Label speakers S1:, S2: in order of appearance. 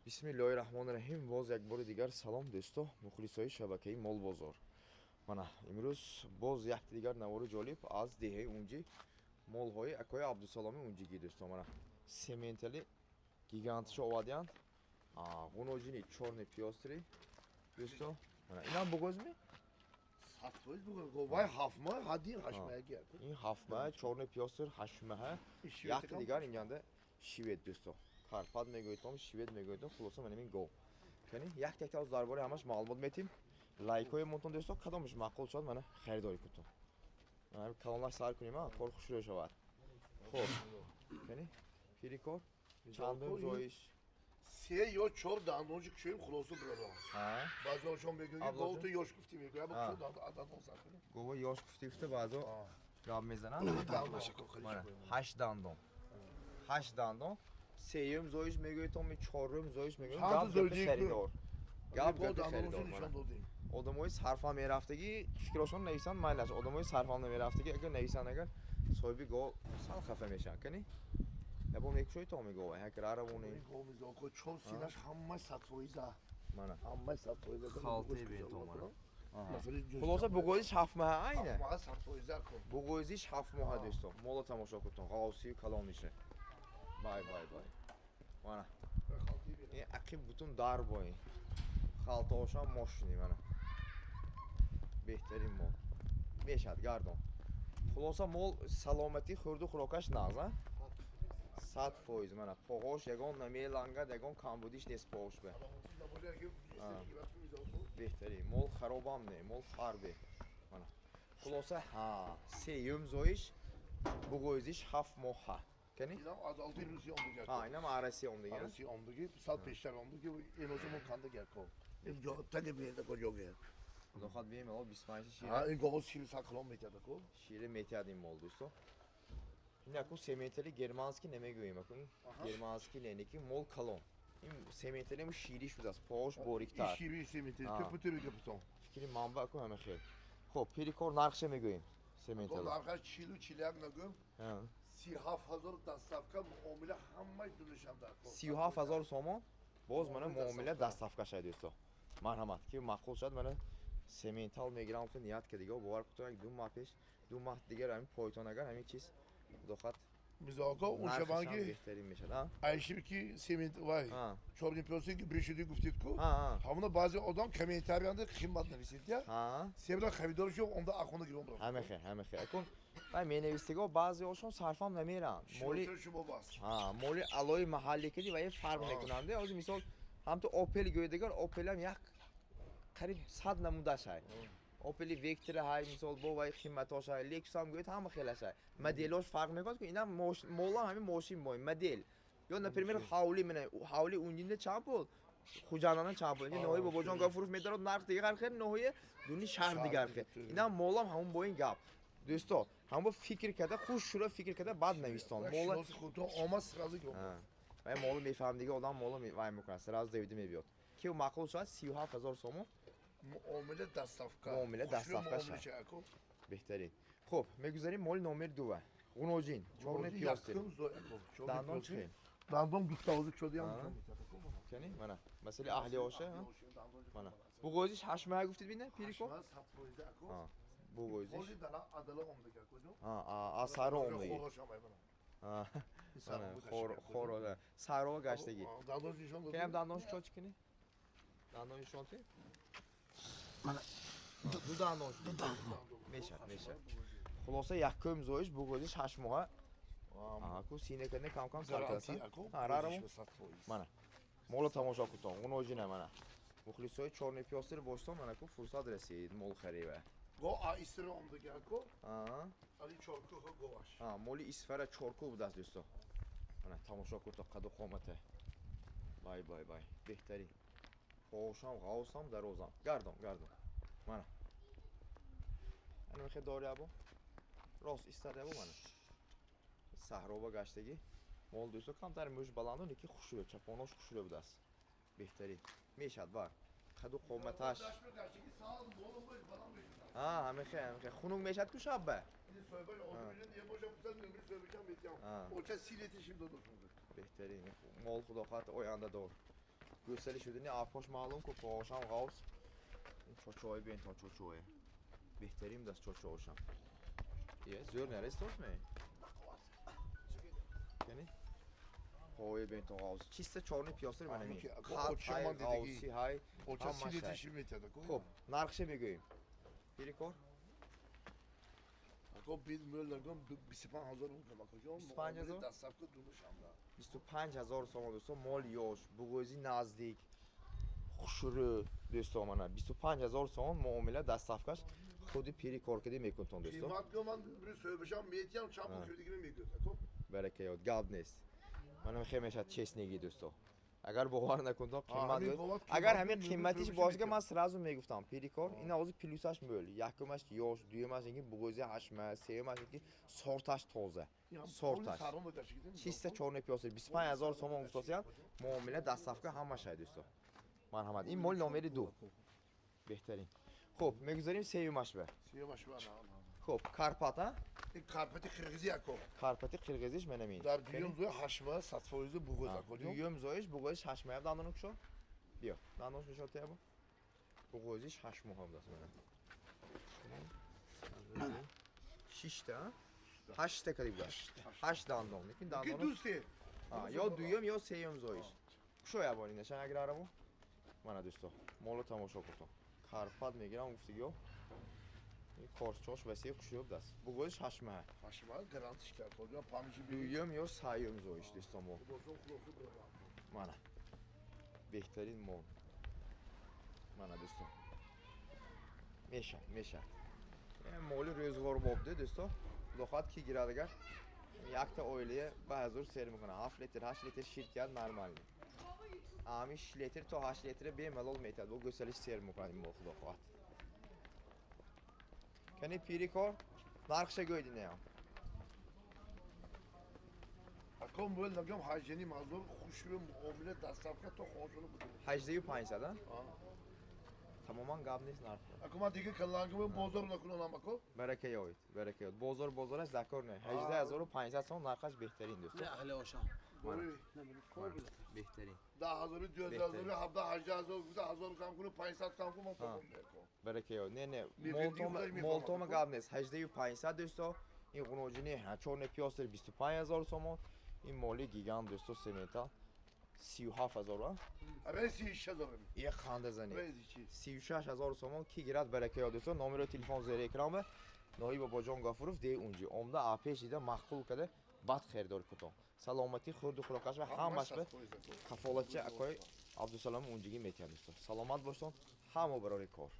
S1: Бисмиллаҳирраҳмонирраҳим. Боз як бори дигар салом дӯсто, мухлисои шабакаи Мол бозор. Мана имрӯз боз якти дигар навори ҷолиб аз деҳаи Унҷи, молҳои акои Абдусаломи Унҷигӣ дӯсто. Мана сементали гигантша овардиянд. Ғуноҷини чорни пиёстри дӯсто. Мана инам бугозми?
S2: Сатвоз бугоз. Вай 7 моҳ ҳадин 8 моҳ гия.
S1: Ин 7 моҳ чорни пиёстр 8 моҳ. Якти дигар инҷанде шивед дӯсто. Карпат мегӯйтом, шивед мегӯйтом, хулоса ман ин гов. Яъни як аз дарбораи ҳамаш маълумот метим. Лайкҳои монтон дӯсто, кадомаш маъқул шуд мана харидорӣ кутум. Мана калонаш сар кунем, кор хушрӯ шавад. Хуб. Яъни фири кор чандум зоиш
S2: 3 ё 4 дандончик кушоем хулоса бурам. Баъзошон мегӯям гов то ёш гуфти мегӯям, бо шуд ададон сар кунем.
S1: Гов ёш гуфти баъзо гап мезананд.
S2: Дандонша кохалиш.
S1: 8 дандон. 8 дандон. Сеюм зоиш мегӯйтом, чорум зоиш мегӯям.
S2: Гап
S1: харидор. Гап
S2: дандоншо нишон додем.
S1: Одамои сарфам мерафтагӣ фикрошон нависанд майлаш. Одамои сарфам намерафтагӣ агар нависанд агар соҳиби гов сал хафа мешаванд, кани? Ябо мекушои то мегова, як раравони.
S2: Гов мезоко чор синаш ҳама сатвоиза.
S1: Мана.
S2: Ҳама сатвоиза.
S1: Халти бето мана. Хулоса бугозиш 7 моҳ айна.
S2: Ҳама сатвоиза ко.
S1: Бугозиш 7 моҳ дӯсто. Моло тамошо кутон. Ғавси калонише. Бай. Мана. Ин ақиб бутун дар боин. Халтошам мошини мана. Беҳтарин мол. Мешад гардон. Хулоса мол саломати хурду хурокаш нағз, 100% мана. Поғош ягон намелангад, ягон камбудиш нест поғош бе. Беҳтарин. Мол харобам не, мол фарбе. Мана. Хулоса сеюм зоиш бугозиш 7 моҳ. Кани?
S2: Инам аз алти рӯси омдига.
S1: Инам араси омдига.
S2: Араси омдиги, сал пештар омдиги, иноза мо канда герко. Ин ҷо таги беда ко ҷоге.
S1: Дохат бием ало 25 шир.
S2: Ин гов шир саклом метада ко.
S1: Шир метад ин мол дӯсто. Ин яку сементали германски намегӯем, аку германски леники мол калон. Ин сементали мо шири шудааст, пош бориктар.
S2: Ин шири сементали тупуту бига путон.
S1: Фикри манба аку ҳама хел. Хоб, перикор нархша мегӯем. Сементали.
S2: Гол нархаш 40 нагӯм. 37,000 дастафка муомила ҳамаи дунишам дар ко.
S1: 37,000 сомон. Боз мана муомила дастафка шад дӯсто. Марҳамат, ки маъқул шад мана сементал мегирам то ният кардига бовар кутон як 2 моҳ пеш, 2 моҳ дигар ҳамин пойтон агар ҳамин чиз дохат
S2: мизоко он шабанги
S1: беҳтарин мешад.
S2: айши ки семент вай чорни пиёси ки брешуди гуфтид ку ҳамна баъзе одам комментариянд қимат нависид я себра харидоршо онда ахона гиром рафт
S1: ҳама хел акун вай менавистиго баъзе ошон сарфам намеранд моли алои маҳаллӣ кади вай фарқ мекунанд. ҳозир мисол ҳам то опел гӯйдагар опелам як қариб 100 намудашай. Opel Vectra ҳай мисол бо вай қиматошай, Lexus ҳам гӯед ҳама хелашай. Моделош фарқ мекунад ки инам мола ҳамин мошин бо модел. Ё например ҳавли мена, ҳавли унҷинда чанд пул? Хуҷанана чанд пул? Ин ноҳи бобоҷон га фурӯш медарад нарх дигар хел, ноҳи дуни шаҳр дигар хел. Инам молам ҳамон бо ин гап. Дӯсто, ҳам бо фикр карда, хуш шура фикр карда бад навистон.
S2: Мола худто омад сразу гом.
S1: Вай мола мефаҳам дига одам мола вай мекунад, сразу давида мебиёд. Ки маъқул шуд 37,000 сомон.
S2: муомила дастафка.
S1: Муомила дастафка шад. Беҳтарин. Хуб, мегузарем моли номер 2. Ғуноҷин, чорни пиёстир. Дандон чӣ?
S2: Дандон гуфтавозик шудиам.
S1: Кани? Мана. Масъали аҳли оша, мана. Бугозиш 8 моҳ гуфтид бина, пирико? Бугозиш.
S2: Моли дала адала омдига куҷо?
S1: Асаро омдиги. Хоро, саро гаштаги.
S2: Дандон нишон дод.
S1: Кем дандонш чо чикини? Дандон нишон ти? Мана. Ду дандонш. Мешад. Хулоса якум зоиш бугозиш 8 моҳ. Аку синекане кам сар касан. Рарамо. Мана. Моло тамошо кутон. Ғуноҷина мана. Мухлисои чорни пиёстир боштон мана ку фурсат расид мол харива.
S2: Го аисра омдига ку? Али чорку хо гоаш.
S1: Моли исфара чорку будааст дӯсто. Мана тамошо кутон қаду қомата. Бай. Беҳтарин. Хошам, ғавсам, дарозам. Гардон. Мана. Ана мехе дори або? Рост истади або мана. Саҳроба гаштаги. Мол дӯсто камтар мӯш баланду ники хушрӯ, чапонош хушрӯ будааст. Беҳтарин. Мешад бар. қаду қоматаш. ҳамехе. Хунук мешад ку шабба? Беҳтарин. Мол худохат оянда дор. گوساله شدنی آبپاش معلوم که پاهاشم غوص این چوچوی بین تا چوچوی بهترین دست چوچوشم یه زور نرست توست می یعنی پای بین تا غوص چیست چارنی پیاسر من نمی خط های غوصی های
S2: Oça sileti metrede.
S1: خب نرخش میگوییم پیری کار
S2: Ako biz Möller'den 25,000 buldum. Ako
S1: 25,000?
S2: Dastakı durmuş amda.
S1: 25000 سوم دوستو مال یاش بگوزی نزدیک خوشوره دوستو منه 25000 سوم معامله دست صفکش خودی پیری کار کردی میکنتون دوستو
S2: Kıymat göman bir söyleyeceğim. Meytiyan çabuk köyde میگه. Ako
S1: برکه یاد گاب نیست منم خیلی شد چیز نگی دوستو اگر باور نکنم قیمت اگر همین قیمتیش باشه که من سرازو میگفتم پیری کار این آوازی پلوسش میول یکمش یاش دویمش اینکه بگوزی هشمه سومش اینکه سورتش تازه سورتش چیست چورنه پیاسه 25000 سوم گفتاسیان معامله دست صفکه همه شاید دوستو مرحمت این مال نامری 2 بهترین خب میگذاریم سومش به
S2: Siyemaş var.
S1: خب کارپات ها
S2: Karpati Kırgızı ako.
S1: کارپاتی قرقیزیش منمی
S2: Dar düğüm zoyu haşma satfoyuzu buğuz ako.
S1: دویم زایش بگویش هشمه هم دندانو کشو بیا دندانش نشاط تیابو بگویش هشمه هم دست منه 6 تا 8 تا کدی بگویش 8 دندان لیکن
S2: Ki
S1: دندانو
S2: دوستی.
S1: یا دویم یا سیم زایش کشو یا بانی نشان اگر آرامو منه دوستو مولو تماشا کردم کارپات میگیرم گفتگیو این کارچاش وسیع خوشیوب دست بگویش هشمه
S2: Haşma garanti çıkar. Hocam pamişi bir.
S1: دویم یا سیم زایش دوستو مول منه بهترین مول منه دوستو میشه مولی روزگار بابده دوستو دخواد کی گیرد اگر یک تا اویلیه به حضور سیر میکنه 7 لیتر 8 لیتر شیر کرد نرمالی امی 6 لیتر تا 8 لیتر به ملال میتد و گسلش سیر میکنه این مول دخواد کنی پیری کار نرخش گویدی نه
S2: Ako böyle nagam hajyeni mazlum kuşu ve muamele dastakı to hoşunu budur.
S1: 8500 ha تماما قاب نیست نرخ
S2: Ako ma digi kalangımı bozor nakunan ako.
S1: برکه یاید بازارش ذکر نه 18500 سوم نرخش بهترین دوست
S3: نه اهل آشام
S1: بهترین
S2: Da hazırı diyor hazırı habda hajda hazır güzel hazır kam kunu 500 kam kunu tamam ako.
S1: برکه یاد نه
S2: می‌فهمی خودش
S1: مولتوم
S2: می‌فهمه.
S1: قاب نیست 18500 دوستا این قنوجینی چون پیاسر 25000 سوم این مالی گیگان دوستو سیمنتا 37000 ها
S2: Ben si iş yazarım.
S1: یه خنده زنی
S2: Ben içi.
S1: 36000 سوم کی گیرد برکه یاد دوستو نمره تلفن زیر اکرامه نایی با جان گافروف دی اونجی عمده آپیش دیده مخفول کرده بعد خریدار کتون سلامتی خورد و خوراکش و همش به کفالتچه اکای عبدالسلام اونجیگی میتین دوستو سلامت باشون همو برای کار